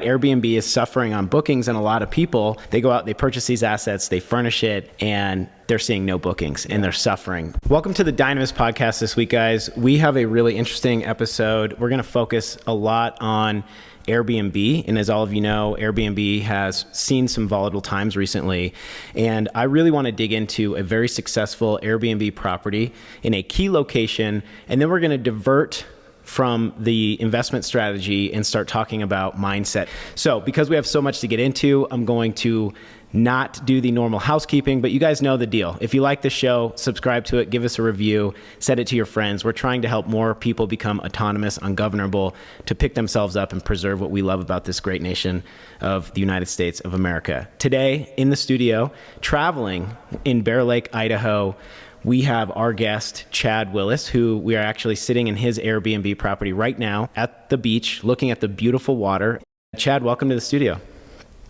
Airbnb is suffering on bookings, and a lot of people, they go out, they purchase these assets, they furnish it, and they're seeing no bookings and they're suffering. Welcome to the Dynamis Podcast this week, guys. We have a really interesting episode. We're going to focus a lot on Airbnb. And as all of you know, Airbnb has seen some volatile times recently. And I really want to dig into a very successful Airbnb property in a key location. And then we're going to divert from the investment strategy and start talking about mindset. So because we have so much to get into, I'm going to not do the normal housekeeping, but you guys know the deal. If you like the show, subscribe to it, give us a review, send it to your friends. We're trying to help more people become autonomous, ungovernable, to pick themselves up and preserve what we love about this great nation of the United States of America. Today in the studio, traveling in Bear Lake, Idaho, we have our guest, Chad Willis, who we are actually sitting in his Airbnb property right now at the beach, looking at the beautiful water. Chad, welcome to the studio.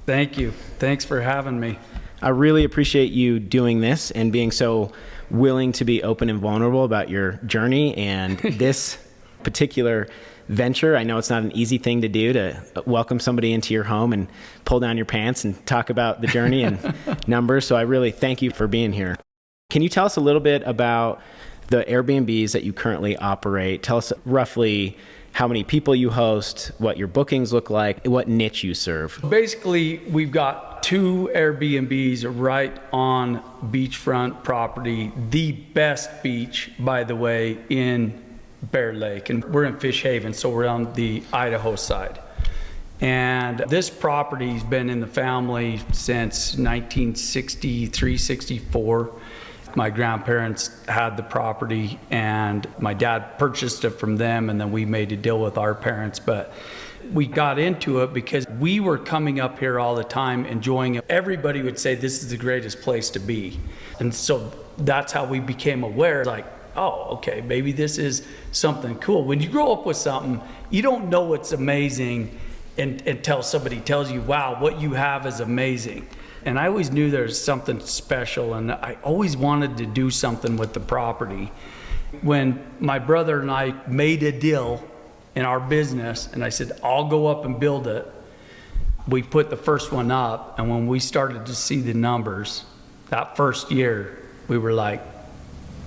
Thank you. Thanks for having me. I really appreciate you doing this and being so willing to be open and vulnerable about your journey and this particular venture. I know it's not an easy thing to do, to welcome somebody into your home and pull down your pants and talk about the journey and numbers. So I really thank you for being here. Can you tell us a little bit about the Airbnbs that you currently operate? Tell us roughly how many people you host, what your bookings look like, what niche you serve. Basically, we've got 2 Airbnbs right on beachfront property, the best beach, by the way, in Bear Lake. And we're in Fish Haven, so we're on the Idaho side. And this property's been in the family since 1963, 64. My grandparents had the property and my dad purchased it from them, and then we made a deal with our parents. But we got into it because we were coming up here all the time, enjoying it. Everybody would say this is the greatest place to be. And so that's how we became aware, like, oh, okay, maybe this is something cool. When you grow up with something, you don't know it's amazing until somebody tells you, wow, what you have is amazing. And I always knew there was something special, and I always wanted to do something with the property. When my brother and I made a deal in our business, and I said, I'll go up and build it, we put the first one up, and when we started to see the numbers, that first year, we were like,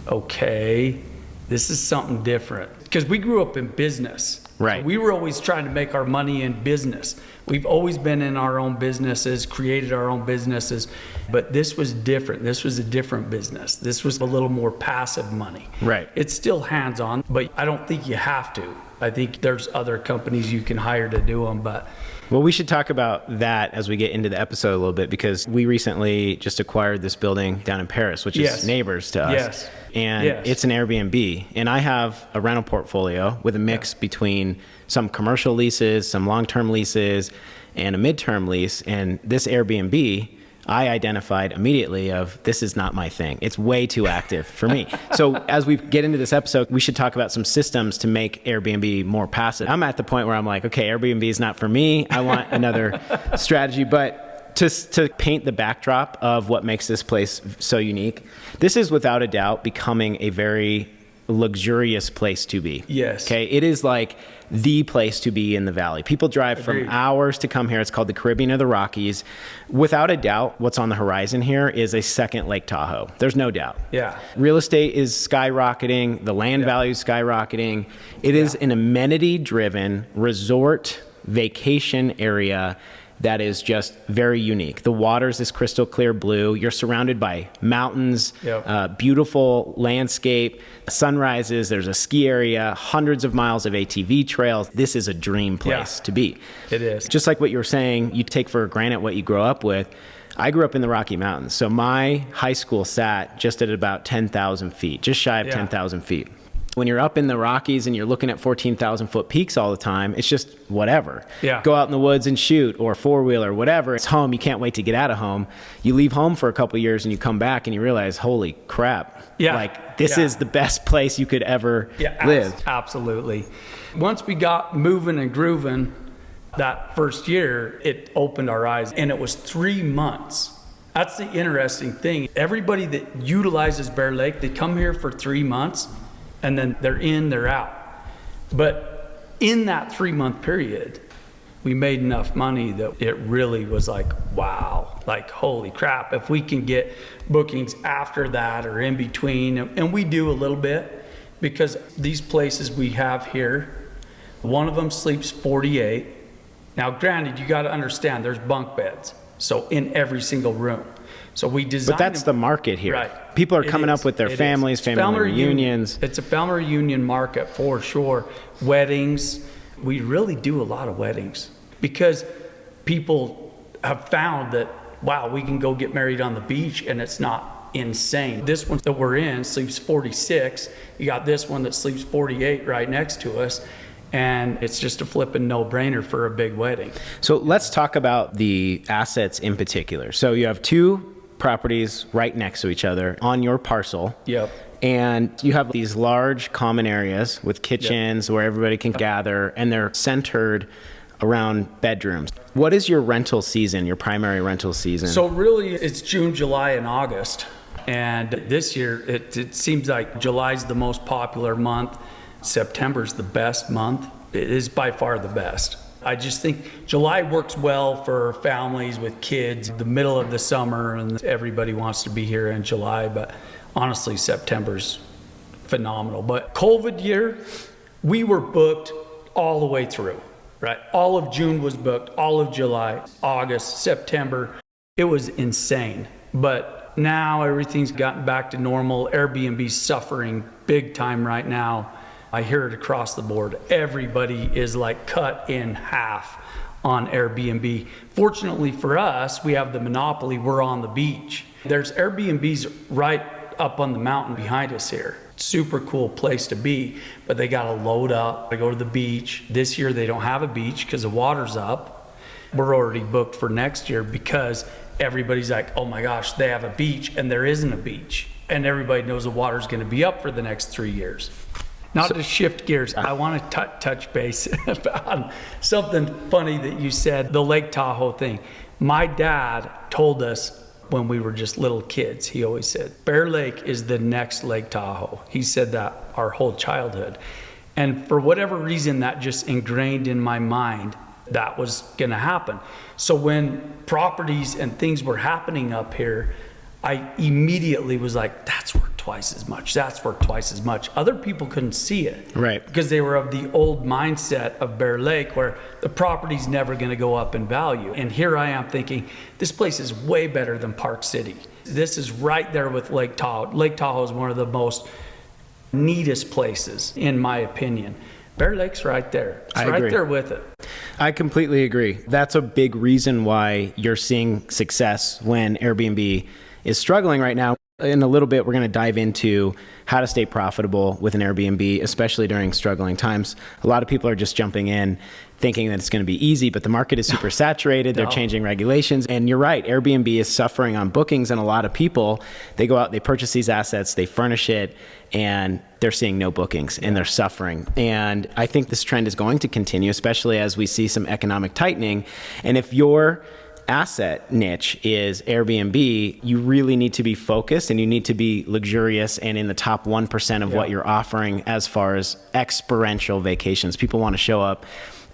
okay, this is something different. Because we grew up in business. Right. We were always trying to make our money in business. We've always been in our own businesses, created our own businesses, but this was different. This was a different business. This was a little more passive money. Right. It's still hands-on, but I don't think you have to. I think there's other companies you can hire to do them, but... Well, we should talk about that as we get into the episode a little bit, because we recently just acquired this building down in Paris, which is neighbors to us. Yes. And it's an Airbnb. And I have a rental portfolio with a mix between some commercial leases, some long-term leases, and a midterm lease. And this Airbnb, I identified immediately of, this is not my thing. It's way too active for me. So as we get into this episode, we should talk about some systems to make Airbnb more passive. I'm at the point where I'm like, okay, Airbnb is not for me. I want another strategy. But to paint the backdrop of what makes this place so unique, this is without a doubt becoming a very luxurious place to be. Yes. Okay. It is like the place to be in the valley. People drive from hours to come here. It's called the Caribbean or the Rockies. Without a doubt, what's on the horizon here is a second Lake Tahoe. There's no doubt. Yeah. Real estate is skyrocketing. The land value is skyrocketing. It is an amenity-driven resort vacation area that is just very unique. The water is this crystal clear blue. You're surrounded by mountains, beautiful landscape, sunrises. There's a ski area, hundreds of miles of ATV trails. This is a dream place to be. It is. Just like what you were saying, you take for granted what you grow up with. I grew up in the Rocky Mountains. So my high school sat just at about 10,000 feet, just shy of 10,000 feet. When you're up in the Rockies and you're looking at 14,000 foot peaks all the time, it's just whatever. Go out in the woods and shoot, or four-wheeler, whatever. It's home. You can't wait to get out of home. You leave home for a couple of years and you come back and you realize, holy crap. Like, this is the best place you could ever live. Absolutely. Once we got moving and grooving that first year, it opened our eyes, and it was 3 months. That's the interesting thing. Everybody that utilizes Bear Lake, they come here for 3 months, and then they're in, they're out. But in that 3 month period, we made enough money that it really was like, wow, like, holy crap, if we can get bookings after that or in between, and we do a little bit, because these places we have here, one of them sleeps 48. Now, granted, you got to understand there's bunk beds, so in every single room. So we designed. But that's the market here. Right. People are coming up with their families, family reunions. It's a family reunion market for sure. Weddings. We really do a lot of weddings because people have found that, wow, we can go get married on the beach and it's not insane. This one that we're in sleeps 46. You got this one that sleeps 48 right next to us. And it's just a flipping no-brainer for a big wedding. So let's talk about the assets in particular. So you have two properties right next to each other on your parcel. Yep. And you have these large common areas with kitchens where everybody can gather, and they're centered around bedrooms. What is your rental season, your primary rental season? So really, it's June, July, and August. And this year, it seems like July's the most popular month. September's the best month. It is by far the best. I just think July works well for families with kids, the middle of the summer, and everybody wants to be here in July, but honestly, September's phenomenal. But COVID year, we were booked all the way through, right? All of June was booked, all of July, August, September. It was insane. But now everything's gotten back to normal. Airbnb's suffering big time right now. I hear it across the board. Everybody is like cut in half on Airbnb. Fortunately for us, we have the monopoly. We're on the beach. There's Airbnbs right up on the mountain behind us here. Super cool place to be, but they got to load up. They go to the beach. This year they don't have a beach because the water's up. We're already booked for next year because everybody's like, oh my gosh, they have a beach, and there isn't a beach. And everybody knows the water's going to be up for the next 3 years. Not to shift gears, I want to touch base on something funny that you said, the Lake Tahoe thing. My dad told us when we were just little kids, he always said, Bear Lake is the next Lake Tahoe. He said that our whole childhood. And for whatever reason, that just ingrained in my mind that was going to happen. So when properties and things were happening up here, I immediately was like, that's worth twice as much. That's worth twice as much. Other people couldn't see it. Right. Because they were of the old mindset of Bear Lake where the property's never going to go up in value. And here I am thinking, this place is way better than Park City. This is right there with Lake Tahoe. Lake Tahoe is one of the most neatest places, in my opinion. Bear Lake's right there. It's right there with it. I completely agree. That's a big reason why you're seeing success when Airbnb is struggling right now. In a little bit, we're going to dive into how to stay profitable with an Airbnb, especially during struggling times. A lot of people are just jumping in thinking that it's going to be easy, but the market is super saturated. They're changing regulations. And you're right, Airbnb is suffering on bookings, and a lot of people, they go out, they purchase these assets, they furnish it, and they're seeing no bookings and they're suffering. And I think this trend is going to continue, especially as we see some economic tightening. And if your asset niche is Airbnb, you really need to be focused and you need to be luxurious and in the top 1% of what you're offering as far as experiential vacations. People want to show up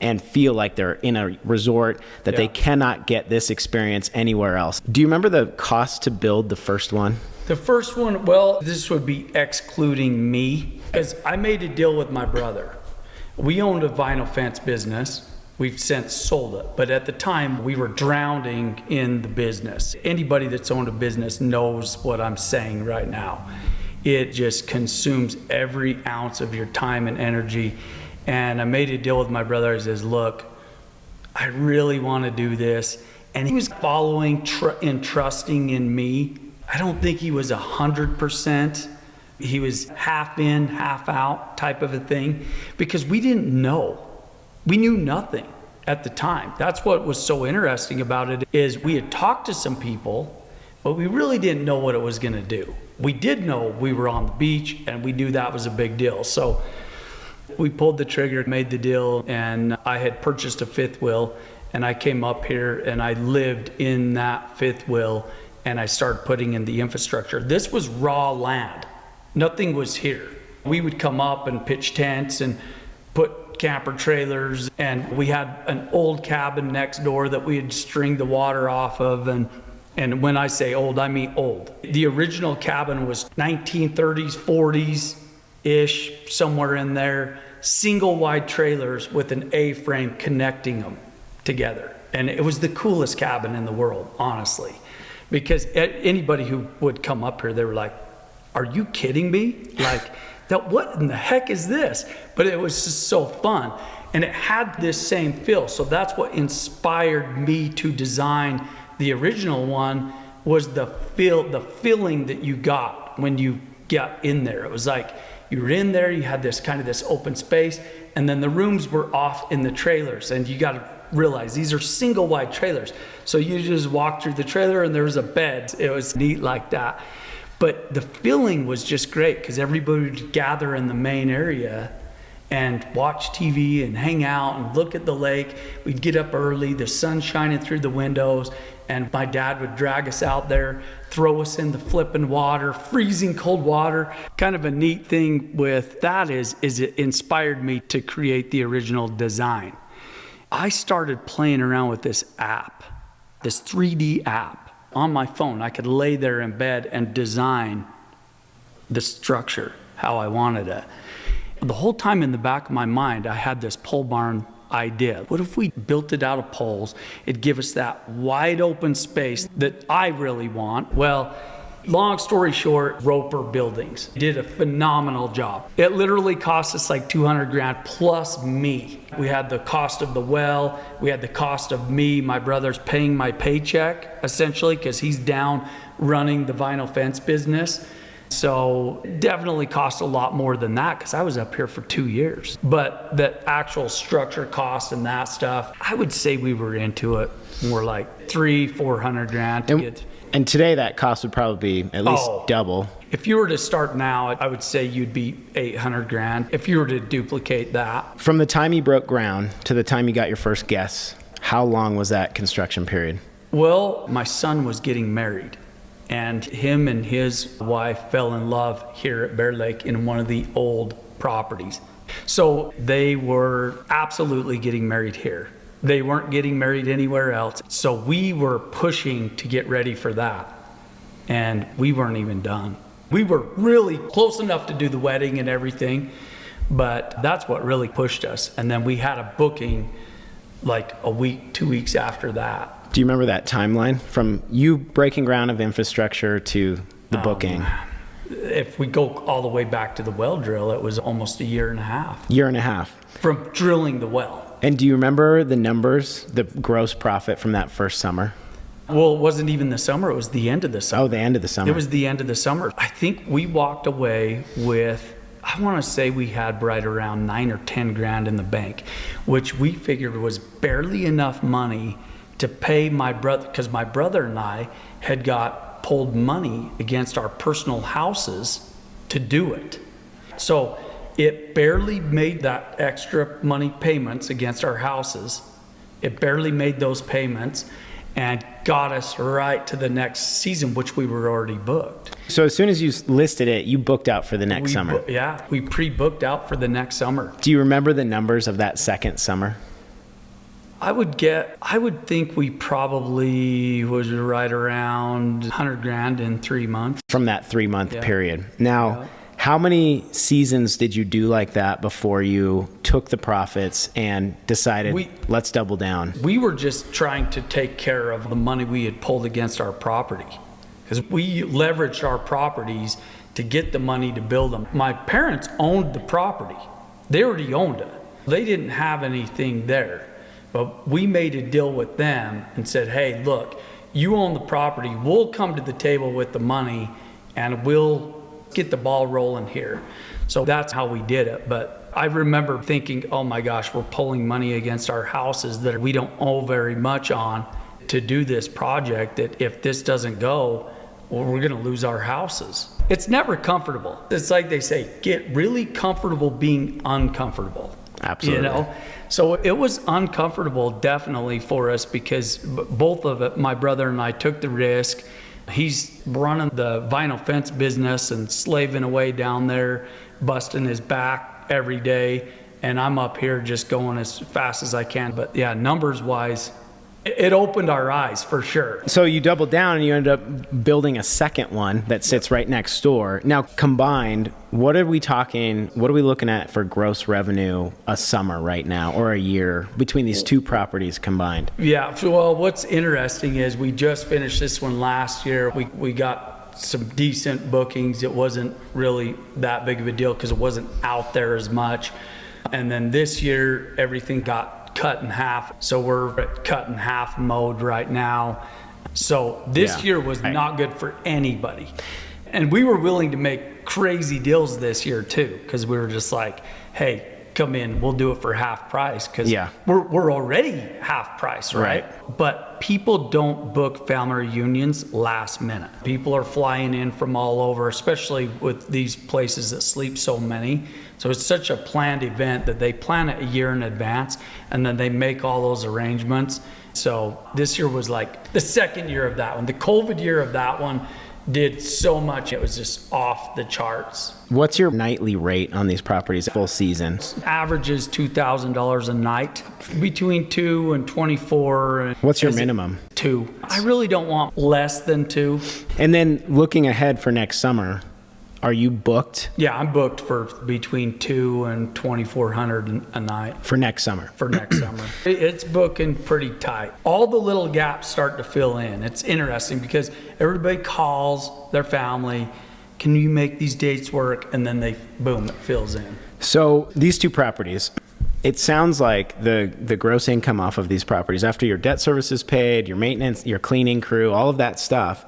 and feel like they're in a resort that they cannot get this experience anywhere else. Do you remember the cost to build the first one? The first one, well, this would be excluding me, because I made a deal with my brother. We owned a vinyl fence business. We've since sold it. But at the time, we were drowning in the business. Anybody that's owned a business knows what I'm saying right now. It just consumes every ounce of your time and energy. And I made a deal with my brother. He says, look, I really want to do this. And he was following and trusting in me. I don't think he was 100%. He was half in, half out type of a thing, because we didn't know. We knew nothing at the time. That's what was so interesting about it, is we had talked to some people, but we really didn't know what it was going to do. We did know we were on the beach, and we knew that was a big deal. So we pulled the trigger, made the deal, and I had purchased a fifth wheel, and I came up here and I lived in that fifth wheel, and I started putting in the infrastructure. This was raw land. Nothing was here. We would come up and pitch tents and put camper trailers, and we had an old cabin next door that we had stringed the water off of. And when I say old, I mean old. The original cabin was 1930s, 40s-ish, somewhere in there. Single wide trailers with an A-frame connecting them together. And it was the coolest cabin in the world, honestly. Because anybody who would come up here, they were like, are you kidding me? Like, what in the heck is this? But it was just so fun. And it had this same feel. So that's what inspired me to design the original one, was the feeling that you got when you got in there. It was like you were in there, you had this kind of this open space, and then the rooms were off in the trailers. And you got to realize these are single wide trailers. So you just walk through the trailer and there was a bed. It was neat like that. But the feeling was just great because everybody would gather in the main area and watch TV and hang out and look at the lake. We'd get up early, the sun shining through the windows, and my dad would drag us out there, throw us in the flipping water, freezing cold water. Kind of a neat thing with that is it inspired me to create the original design. I started playing around with this app, this 3D app on my phone. I could lay there in bed and design the structure how I wanted it. The whole time in the back of my mind, I had this pole barn idea. What if we built it out of poles? It'd give us that wide open space that I really want. Well, long story short, Roper Buildings did a phenomenal job. It literally cost us like $200,000 plus me. We had the cost of the well, we had the cost of me, my brother's paying my paycheck essentially because he's down running the vinyl fence business. So definitely cost a lot more than that because I was up here for 2 years. But the actual structure cost and that stuff, I would say we were into it more like $300,000-$400,000 to get. And today that cost would probably be at least double. If you were to start now, I would say you'd be $800,000 if you were to duplicate that. From the time you broke ground to the time you got your first guests, how long was that construction period? Well, my son was getting married. And him and his wife fell in love here at Bear Lake in one of the old properties. So they were absolutely getting married here. They weren't getting married anywhere else. So we were pushing to get ready for that. And we weren't even done. We were really close enough to do the wedding and everything, but that's what really pushed us. And then we had a booking like a week, 2 weeks after that. Do you remember that timeline from you breaking ground of infrastructure to the booking? If we go all the way back to the well drill, it was almost a year and a half. Year and a half. From drilling the well. And do you remember the numbers, the gross profit from that first summer? Well, it wasn't even the summer. It was the end of the summer. Oh, the end of the summer. It was the end of the summer. I think we walked away with, I want to say we had right around 9 or 10 grand in the bank, which we figured was barely enough money to pay my brother, because my brother and I had got pulled money against our personal houses to do it. So it barely made that extra money payments against our houses. It barely made those payments and got us right to the next season, which we were already booked. So as soon as you listed it, you booked out for the next summer. Yeah, we pre-booked out for the next summer. Do you remember the numbers of that second summer? I would think we probably was right around 100 grand in 3 months. From that 3 month period. Now, how many seasons did you do like that before you took the profits and decided, let's double down? We were just trying to take care of the money we had pulled against our property, because we leveraged our properties to get the money to build them. My parents owned the property. They already owned it. They didn't have anything there. But we made a deal with them and said, hey, look, you own the property. We'll come to the table with the money and we'll get the ball rolling here. So that's how we did it. But I remember thinking, oh my gosh, we're pulling money against our houses that we don't owe very much on to do this project, that if this doesn't go, well, we're going to lose our houses. It's never comfortable. It's like they say, get really comfortable being uncomfortable. Absolutely. You know? So it was uncomfortable definitely for us, because both of it, my brother and I took the risk. He's running the vinyl fence business and slaving away down there, busting his back every day. and I'm up here just going as fast as I can. But yeah, numbers wise, it opened our eyes for sure. So you doubled down and you ended up building a second one that sits right next door. Now combined, what are we looking at for gross revenue a summer right now or a year between these two properties combined? Yeah, well, what's interesting is we just finished this one last year. We got some decent bookings. It wasn't really that big of a deal because it wasn't out there as much. And then this year, everything got cut in half. So we're at cut in half mode right now. So this year was not good for anybody. And we were willing to make crazy deals this year too, because we were just like, hey, come in, we'll do it for half price, because we're already half price, right? But people don't book family reunions last minute. People are flying in from all over, especially with these places that sleep so many. So it's such a planned event that they plan it a year in advance, and then they make all those arrangements. So this year was like the second year of that one. The COVID year of that one did so much. It was just off the charts. What's your nightly rate on these properties full season? Averages $2,000 a night, between 2 and 24. What's your minimum? 2. I really don't want less than 2. And then looking ahead for next summer, are you booked? Yeah, I'm booked for between 2 and 2,400 a night. For next summer? For next summer. It's booking pretty tight. All the little gaps start to fill in. It's interesting because everybody calls their family, can you make these dates work? And then boom, it fills in. So these two properties, it sounds like the gross income off of these properties, after your debt service is paid, your maintenance, your cleaning crew, all of that stuff,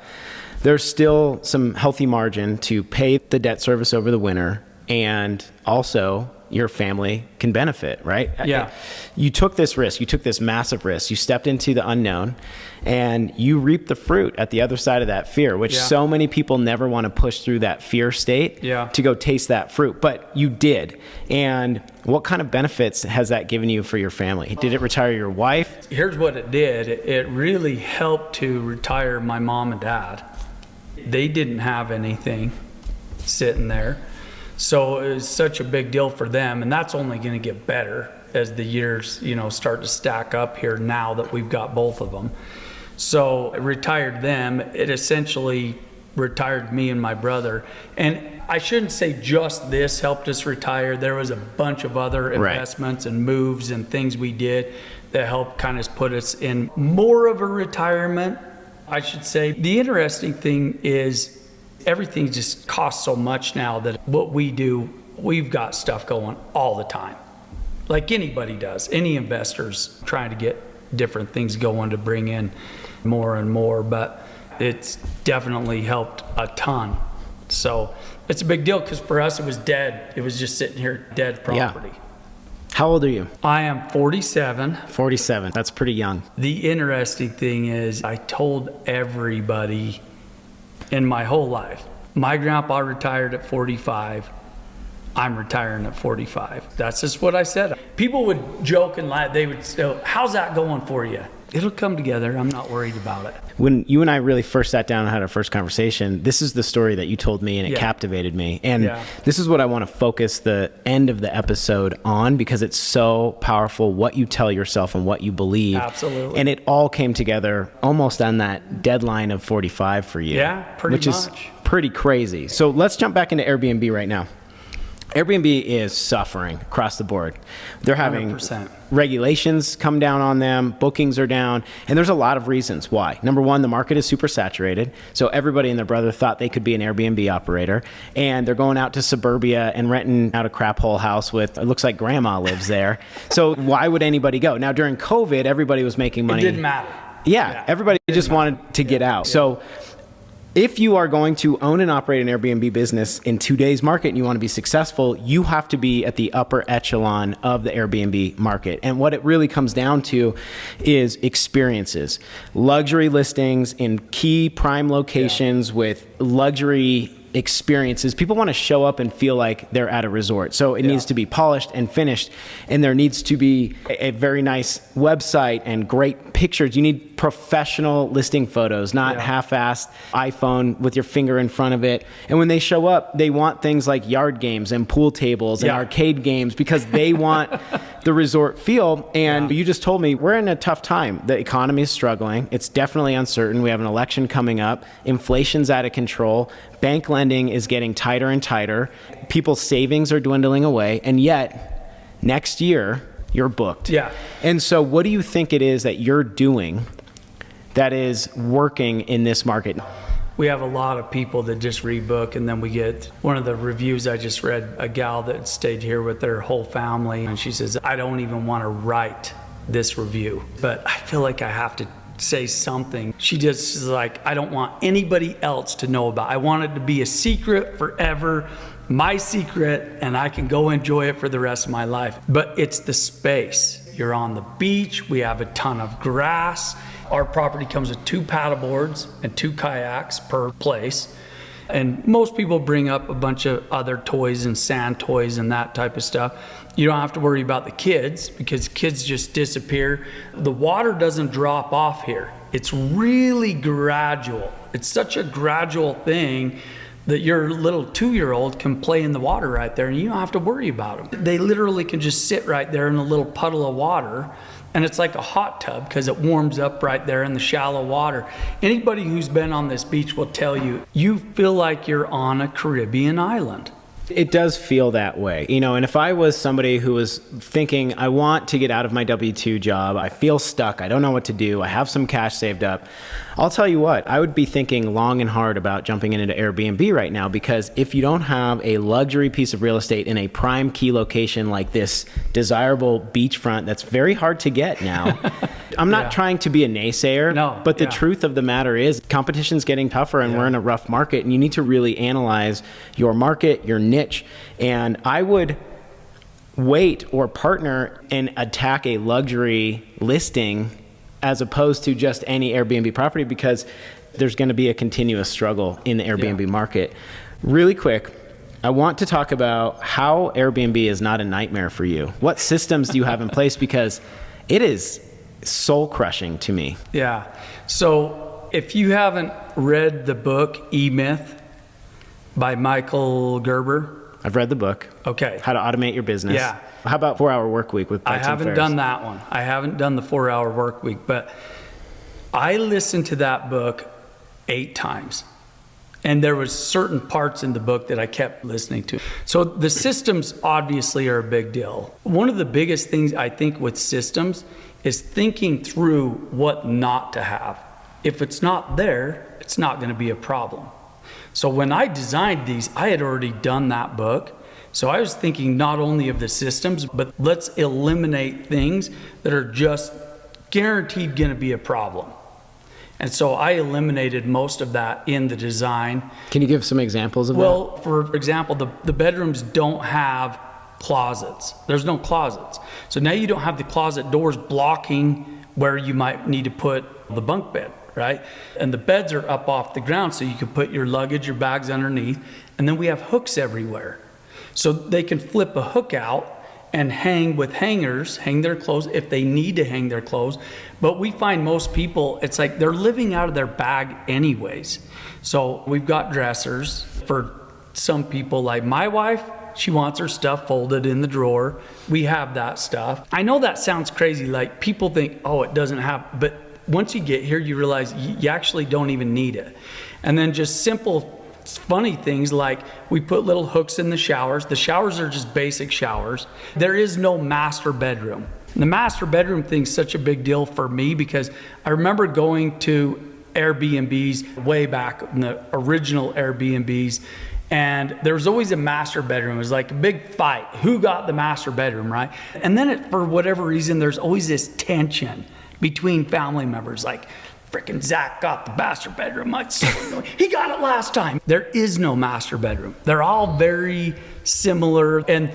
there's still some healthy margin to pay the debt service over the winter, and also your family can benefit, right? Yeah. You took this risk. You took this massive risk. You stepped into the unknown, and you reap the fruit at the other side of that fear, which so many people never want to push through that fear state to go taste that fruit. But you did. And what kind of benefits has that given you for your family? Did it retire your wife? Here's what it did. It really helped to retire my mom and dad. They didn't have anything sitting there. So it was such a big deal for them, and that's only going to get better as the years, start to stack up here now that we've got both of them. So it retired them. It essentially retired me and my brother. And I shouldn't say just this helped us retire. There was a bunch of other investments and moves and things we did that helped kind of put us in more of a retirement, I should say. The interesting thing is everything just costs so much now that what we do, we've got stuff going all the time. Like anybody does. Any investors trying to get different things going to bring in more and more, but it's definitely helped a ton. So it's a big deal because for us it was dead. It was just sitting here, dead property. Yeah. How old are you? I am 47. 47. That's pretty young. The interesting thing is I told everybody in my whole life, my grandpa retired at 45. I'm retiring at 45. That's just what I said. People would joke and laugh. They would say, how's that going for you? It'll come together. I'm not worried about it. When you and I really first sat down and had our first conversation, this is the story that you told me, and it captivated me. And this is what I want to focus the end of the episode on, because it's so powerful what you tell yourself and what you believe. Absolutely. And it all came together almost on that deadline of 45 for you. Yeah, pretty much. Which is pretty crazy. So let's jump back into Airbnb right now. Airbnb is suffering across the board. They're having 100%. Regulations come down on them, bookings are down, and there's a lot of reasons why. Number one, the market is super saturated, so everybody and their brother thought they could be an Airbnb operator, and they're going out to suburbia and renting out a crap hole house with, it looks like grandma lives there. So why would anybody go? Now during COVID, everybody was making money. It didn't matter. Yeah, everybody just wanted to get out. So if you are going to own and operate an Airbnb business in today's market and you want to be successful, you have to be at the upper echelon of the Airbnb market. And what it really comes down to is experiences. Luxury listings in key prime locations with luxury experiences. People want to show up and feel like they're at a resort. So it needs to be polished and finished, and there needs to be a very nice website and great pictures. You need professional listing photos, not half-assed iPhone with your finger in front of it. And when they show up, they want things like yard games and pool tables and arcade games because they want the resort feel. And you just told me we're in a tough time. The economy is struggling. It's definitely uncertain. We have an election coming up. Inflation's out of control. Bank lending is getting tighter and tighter. People's savings are dwindling away. And yet, next year, you're booked. Yeah. And so what do you think it is that you're doing that is working in this market? We have a lot of people that just rebook, and then we get one of the reviews I just read, a gal that stayed here with their whole family, and she says, I don't even want to write this review, but I feel like I have to say something. She just is like, I don't want anybody else to know about it. I want it to be a secret forever, my secret, and I can go enjoy it for the rest of my life. But it's the space. You're on the beach. We have a ton of grass. Our property comes with 2 paddleboards and 2 kayaks per place. And most people bring up a bunch of other toys and sand toys and that type of stuff. You don't have to worry about the kids because kids just disappear. The water doesn't drop off here. It's really gradual. It's such a gradual thing that your little 2-year-old can play in the water right there and you don't have to worry about them. They literally can just sit right there in a little puddle of water. And it's like a hot tub because it warms up right there in the shallow water. Anybody who's been on this beach will tell you, you feel like you're on a Caribbean island. It does feel that way, and if I was somebody who was thinking, I want to get out of my W-2 job, I feel stuck, I don't know what to do, I have some cash saved up, I'll tell you what, I would be thinking long and hard about jumping into Airbnb right now, because if you don't have a luxury piece of real estate in a prime key location like this desirable beachfront that's very hard to get now, I'm not trying to be a naysayer, but the truth of the matter is competition's getting tougher and we're in a rough market, and you need to really analyze your market, your niche. And I would wait or partner and attack a luxury listing as opposed to just any Airbnb property, because there's going to be a continuous struggle in the Airbnb market. Really quick, I want to talk about how Airbnb is not a nightmare for you. What systems do you have in place? Because it is soul crushing to me. Yeah. So if you haven't read the book E-Myth by Michael Gerber. I've read the book. Okay. How to Automate Your Business. Yeah. How about 4-Hour Workweek with Bikes I haven't and done that one. I haven't done the 4-Hour Workweek, but I listened to that book 8 times. And there was certain parts in the book that I kept listening to. So the systems obviously are a big deal. One of the biggest things I think with systems is thinking through what not to have. If it's not there, it's not going to be a problem. So when I designed these, I had already done that book. So I was thinking not only of the systems, but let's eliminate things that are just guaranteed going to be a problem. And so I eliminated most of that in the design. Can you give some examples of that? Well, for example, the bedrooms don't have closets. There's no closets. So now you don't have the closet doors blocking where you might need to put the bunk bed, right? And the beds are up off the ground so you can put your luggage, your bags underneath. And then we have hooks everywhere. So they can flip a hook out and hang with hangers, hang their clothes if they need to hang their clothes. But we find most people, it's like they're living out of their bag anyways. So we've got dressers for some people, like my wife, she wants her stuff folded in the drawer. We have that stuff. I know that sounds crazy, like people think, oh, it doesn't have, but once you get here, you realize you actually don't even need it. And then just simple funny things like we put little hooks in the showers. The showers are just basic showers. There is no master bedroom. The master bedroom thing's such a big deal for me because I remember going to Airbnbs way back in the original Airbnbs, and there was always a master bedroom. It was like a big fight. Who got the master bedroom, right? And then for whatever reason, there's always this tension between family members, like, freaking Zach got the master bedroom. He got it last time. There is no master bedroom. They're all very similar. And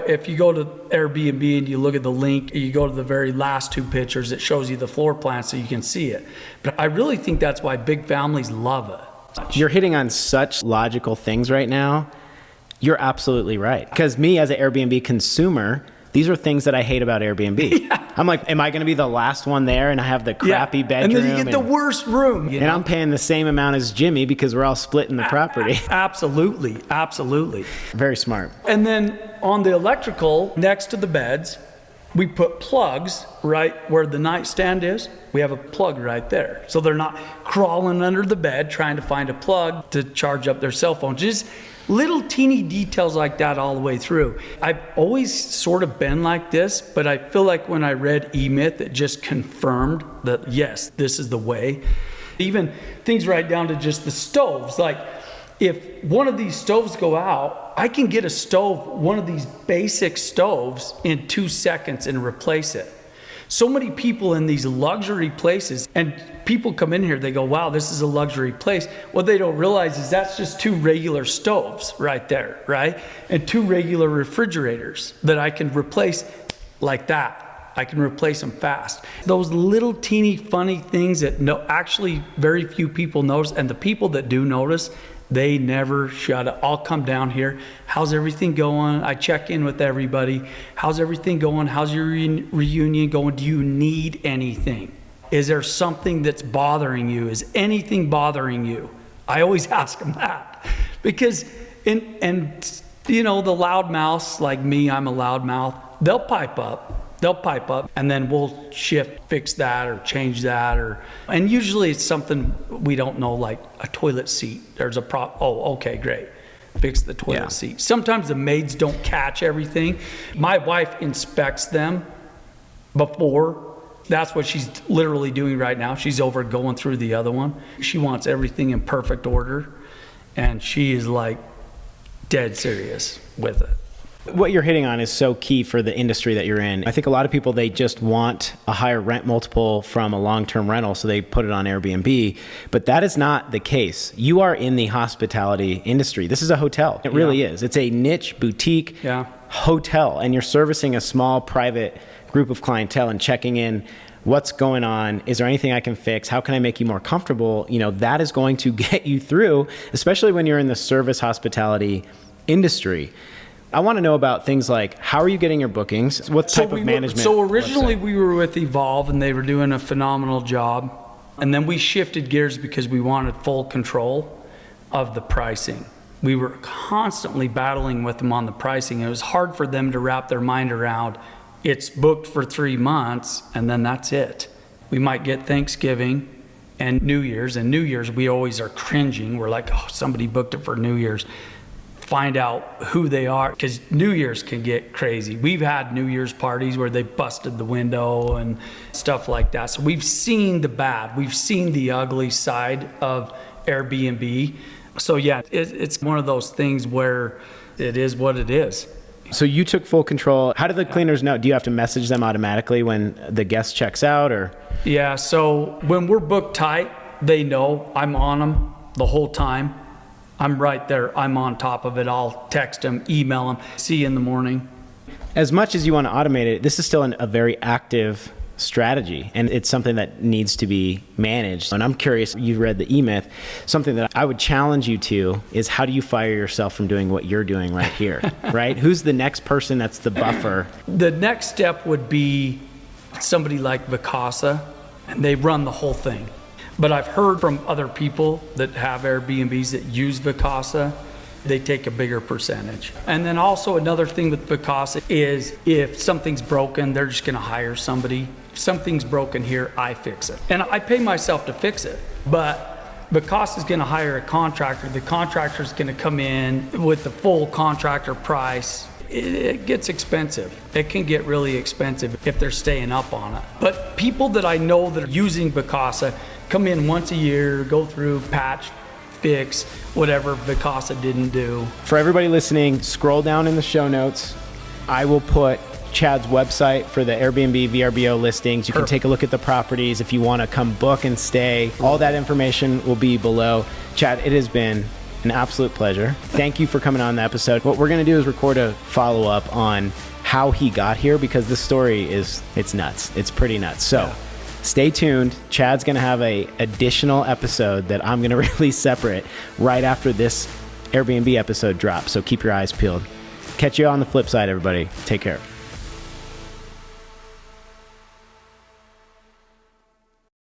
if you go to Airbnb and you look at the link, you go to the very last 2 pictures, it shows you the floor plan so you can see it. But I really think that's why big families love it. You're hitting on such logical things right now. You're absolutely right. Because me as an Airbnb consumer, These are things that I hate about Airbnb. Yeah. I'm like, am I going to be the last one there and I have the crappy bedroom? And then you get the worst room. And I'm paying the same amount as Jimmy because we're all splitting the property. Absolutely. Absolutely. Very smart. And then on the electrical, next to the beds, we put plugs right where the nightstand is. We have a plug right there. So they're not crawling under the bed trying to find a plug to charge up their cell phone. Just little teeny details like that all the way through. I've always sort of been like this, but I feel like when I read E-Myth, it just confirmed that, yes, this is the way. Even things right down to just the stoves. Like, if one of these stoves go out, I can get a stove, one of these basic stoves, in 2 seconds and replace it. So many people in these luxury places, and people come in here, they go, wow, this is a luxury place. What they don't realize is that's just 2 regular stoves right there, right? And 2 regular refrigerators that I can replace like that. I can replace them fast. Those little teeny funny things that actually very few people notice, and the people that do notice, they never shut up. I'll come down here. How's everything going? I check in with everybody. How's everything going? How's your reunion going? Do you need anything? Is there something that's bothering you? Is anything bothering you? I always ask them that. Because, and you know, the loudmouths like me, I'm a loudmouth, they'll pipe up. And then we'll fix that or change that, and usually it's something we don't know, like a toilet seat. There's a oh, okay, great. Fix the toilet seat. Sometimes the maids don't catch everything. My wife inspects them before. That's what she's literally doing right now. She's over going through the other one. She wants everything in perfect order, and she is like dead serious with it. What you're hitting on is so key for the industry that you're in. I think a lot of people, they just want a higher rent multiple from a long-term rental, so they put it on Airbnb. But that is not the case. You are in the hospitality industry. This is a hotel. It really is. It's a niche boutique hotel, and you're servicing a small private group of clientele and checking in. What's going on? Is there anything I can fix? How can I make you more comfortable? You know, that is going to get you through, especially when you're in the service hospitality industry. I want to know about things like, how are you getting your bookings? What type of management? So originally we were with Evolve, and they were doing a phenomenal job. And then we shifted gears because we wanted full control of the pricing. We were constantly battling with them on the pricing. It was hard for them to wrap their mind around. It's booked for 3 months, and then that's it. We might get Thanksgiving and New Year's. And New Year's, we always are cringing. We're like, oh, somebody booked it for New Year's. Find out who they are, because New Year's can get crazy. We've had New Year's parties where they busted the window and stuff like that. So we've seen the bad. We've seen the ugly side of Airbnb. So yeah, it's one of those things where it is what it is. So you took full control. How do the cleaners know? Do you have to message them automatically when the guest checks out, or? Yeah, so when we're booked tight, they know I'm on them the whole time. I'm right there. I'm on top of it. I'll text them, email them, see you in the morning. As much as you want to automate it, this is still a very active strategy, and it's something that needs to be managed. And I'm curious, you read the E-Myth, something that I would challenge you to is, how do you fire yourself from doing what you're doing right here, right? Who's the next person that's the buffer? The next step would be somebody like Vacasa, and they run the whole thing. But I've heard from other people that have Airbnbs that use Vacasa, they take a bigger percentage. And then also another thing with Vacasa is, if something's broken, they're just gonna hire somebody. If something's broken here, I fix it. And I pay myself to fix it. But Vacasa's gonna hire a contractor. The contractor's gonna come in with the full contractor price. It gets expensive. It can get really expensive if they're staying up on it. But people that I know that are using Vacasa come in once a year, go through, patch, fix, whatever Vacasa didn't do. For everybody listening, scroll down in the show notes. I will put Chad's website for the Airbnb VRBO listings. You can take a look at the properties if you want to come book and stay. All that information will be below. Chad, it has been an absolute pleasure. Thank you for coming on the episode. What we're going to do is record a follow-up on how he got here, because this story it's nuts. It's pretty nuts. So stay tuned. Chad's going to have a additional episode that I'm going to release separate right after this Airbnb episode drops. So keep your eyes peeled. Catch you on the flip side, everybody. Take care.